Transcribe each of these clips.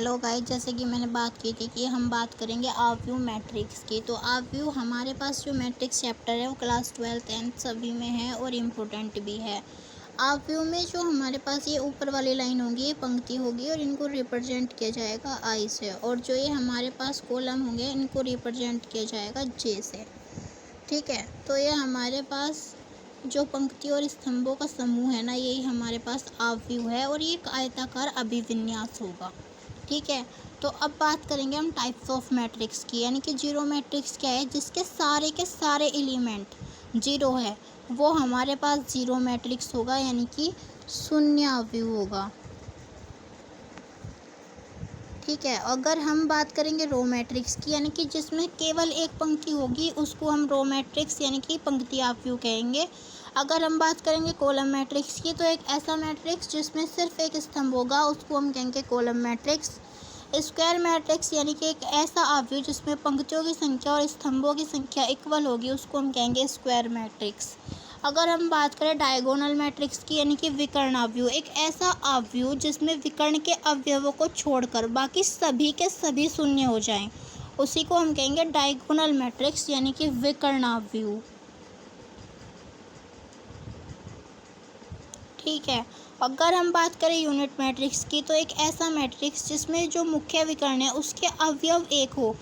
Hello guys, जैसे कि मैंने बात की थी कि हम बात करेंगे आप व्यू मैट्रिक्स की। तो आप व्यू हमारे पास जो मैट्रिक्स चैप्टर है वो क्लास 12 10 सभी में है और इम्पोर्टेंट भी है। आप व्यू में जो हमारे पास ये ऊपर वाली लाइन होगी, ये पंक्ति होगी और इनको रिप्रेजेंट किया जाएगा आई से, और जो ये हमारे पास कॉलम होंगे इनको रिप्रेजेंट किया जाएगा जे से। ठीक है, तो ये हमारे पास जो पंक्ति और स्तंभों का समूह है ना, यही हमारे पास आप व्यू है और ये एक आयताकार अभिविन्यास होगा। ठीक है, तो अब बात करेंगे हम टाइप्स ऑफ मैट्रिक्स की, यानी कि जीरो मैट्रिक्स क्या है, जिसके सारे के सारे एलिमेंट जीरो है, वो हमारे पास जीरो मैट्रिक्स होगा, यानी कि शून्य अवयव होगा। ठीक है, अगर हम बात करेंगे रो मैट्रिक्स की, यानी कि जिसमें केवल एक पंक्ति होगी, उसको हम रो मैट्रिक्स यानी कि पंक्ति अवयव कहेंगे। अगर हम बात करेंगे कॉलम मैट्रिक्स की, तो एक ऐसा मैट्रिक्स जिसमें सिर्फ एक स्तंभ होगा, उसको हम कहेंगे कॉलम मैट्रिक्स। स्क्वायर मैट्रिक्स यानी कि एक ऐसा अवयव जिसमें पंक्तियों की संख्या और स्तंभों की संख्या इक्वल होगी, उसको हम कहेंगे स्क्वायर मैट्रिक्स। अगर हम बात करें डायगोनल मैट्रिक्स की, यानी कि विकर्ण अवयव, एक ऐसा अवयव जिसमें विकर्ण के अवयवों को छोड़कर बाकी सभी के सभी शून्य हो जाएं, उसी को हम कहेंगे डायगोनल मैट्रिक्स यानी कि विकर्ण अवयव। ठीक है, अगर हम बात करें यूनिट मैट्रिक्स की, तो एक ऐसा मैट्रिक्स जिसमें जो मुख्य विकर्ण है उसके अवयव एक हो,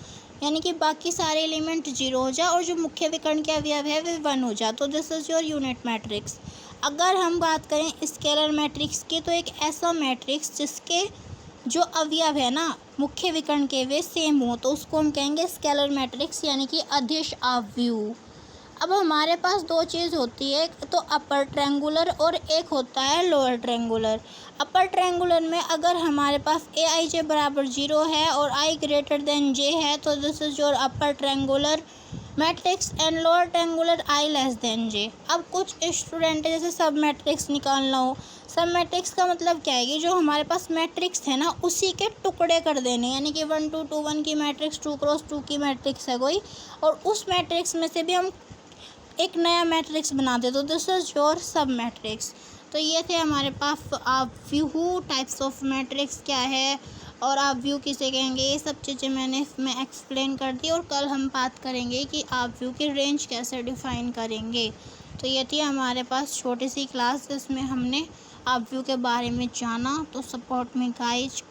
यानी कि बाकी सारे एलिमेंट जीरो हो जाए और जो मुख्य विकर्ण के अवयव है वे वन हो जाए, तो this is your unit matrix. अगर हम बात करें स्केलर मैट्रिक्स की, तो एक ऐसा मैट्रिक्स जिसके जो अवयव है ना मुख्य विकर्ण के वे सेम हो, तो उसको हम कहेंगे स्केलर मैट्रिक्स यानी कि अदिश अवयव। अब हमारे पास दो चीज़ होती है, एक तो अपर ट्रायंगुलर और एक होता है लोअर ट्रायंगुलर। अपर ट्रायंगुलर में अगर हमारे पास ए आई जे बराबर 0 है और आई ग्रेटर देन जे है, तो this is your upper triangular matrix, and lower triangular I less than J. अब कुछ स्टूडेंट जैसे सब मैट्रिक्स निकालना हो, सब मैट्रिक्स का मतलब क्या है कि जो हमारे पास मैट्रिक्स है ना उसी के टुकड़े कर देने, यानी कि 1 2 2 1 की मैट्रिक्स 2 क्रॉस 2 की मैट्रिक्स है कोई, और उस मैट्रिक्स में से भी हम एक नया मैट्रिक्स बना दे, तो दिस इज योर सब मैट्रिक्स। तो ये थे हमारे पास आप व्यू, टाइप्स ऑफ मैट्रिक्स क्या है और आप व्यू किसे कहेंगे, ये सब चीज़ें मैंने इसमें एक्सप्लेन कर दी, और कल हम बात करेंगे कि आप व्यू की रेंज कैसे डिफ़ाइन करेंगे। तो ये थी हमारे पास छोटी सी क्लास जिसमें हमने आप व्यू के बारे में जाना। तो सपोर्ट में गाइस,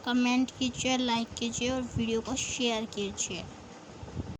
कमेंट कीजिए, लाइक कीजिए और वीडियो को शेयर कीजिए।